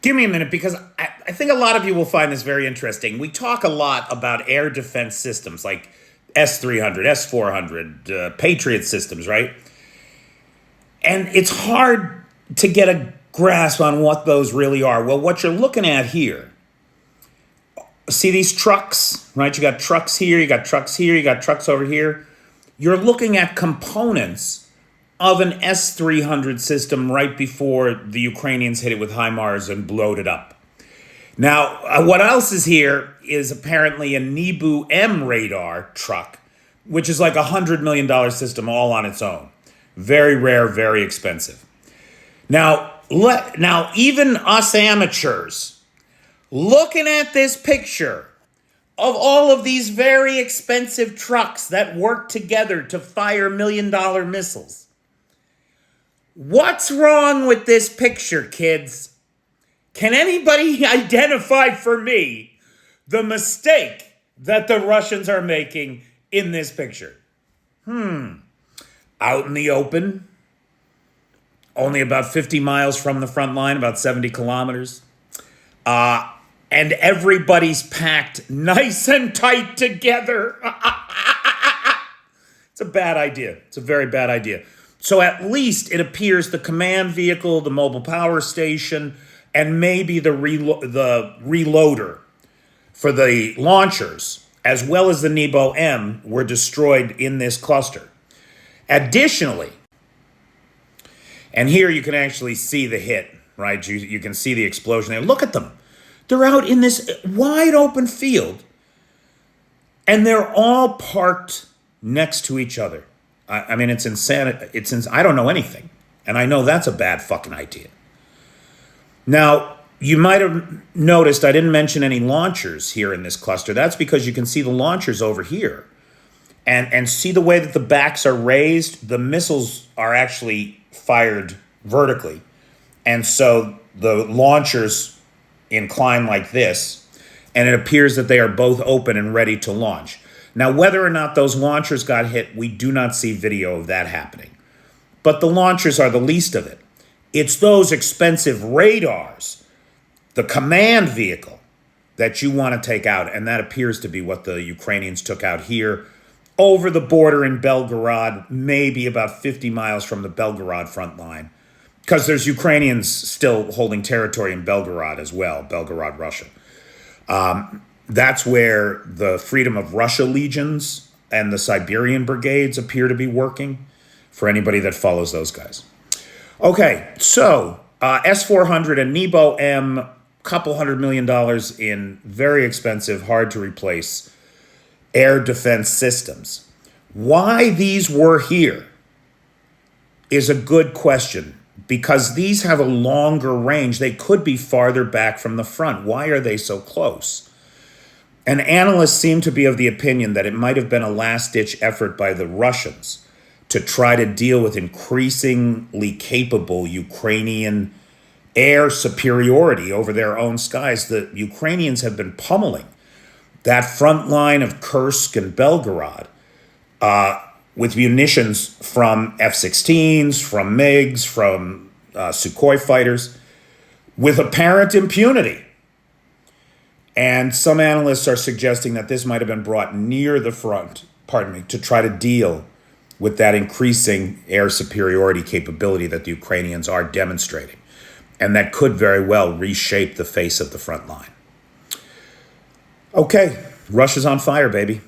Give me a minute because I think a lot of you will find this very interesting. We talk a lot about air defense systems like S-300, S-400, Patriot systems, right? And it's hard to get a grasp on what those really are. Well, what you're looking at here, see these trucks, right? You got trucks here, you got trucks here, you got trucks over here. You're looking at components of an S-300 system right before the Ukrainians hit it with HIMARS and blowed it up. Now, what else is here is apparently a NEBU-M radar truck, which is like $100 million system all on its own. Very rare, very expensive. Now even us amateurs, looking at this picture of all of these very expensive trucks that work together to fire $1 million missiles, what's wrong with this picture, kids? Can anybody identify for me the mistake that the Russians are making in this picture? Out in the open, only about 50 miles from the front line, about 70 kilometers. And everybody's packed nice and tight together. It's a bad idea. It's a very bad idea. So at least it appears the command vehicle, the mobile power station, and maybe the reloader for the launchers, as well as the NEBU-M, were destroyed in this cluster. Additionally, and here you can actually see the hit, right? You can see the explosion there. Look at them. They're out in this wide open field, and they're all parked next to each other. I mean, it's insanity. I don't know anything, and I know that's a bad fucking idea. Now, you might have noticed I didn't mention any launchers here in this cluster. That's because you can see the launchers over here, and see the way that the backs are raised. The missiles are actually fired vertically, and so the launchers incline like this, and it appears that they are both open and ready to launch. Now, whether or not those launchers got hit, we do not see video of that happening. But the launchers are the least of it. It's those expensive radars, the command vehicle, that you want to take out. And that appears to be what the Ukrainians took out here over the border in Belgorod, maybe about 50 miles from the Belgorod front line. Because there's Ukrainians still holding territory in Belgorod as well, Belgorod, Russia. That's where the Freedom of Russia legions and the Siberian brigades appear to be working, for anybody that follows those guys. Okay, so S-400 and NEBU-M, couple $100 million in very expensive, hard to replace air defense systems. Why these were here is a good question, because these have a longer range. They could be farther back from the front. Why are they so close? And analysts seem to be of the opinion that it might have been a last-ditch effort by the Russians to try to deal with increasingly capable Ukrainian air superiority over their own skies. The Ukrainians have been pummeling that front line of Kursk and Belgorod with munitions from F-16s, from MiGs, from Sukhoi fighters, with apparent impunity. And some analysts are suggesting that this might have been brought near the front, to try to deal with that increasing air superiority capability that the Ukrainians are demonstrating. And that could very well reshape the face of the front line. Okay, Russia's on fire, baby.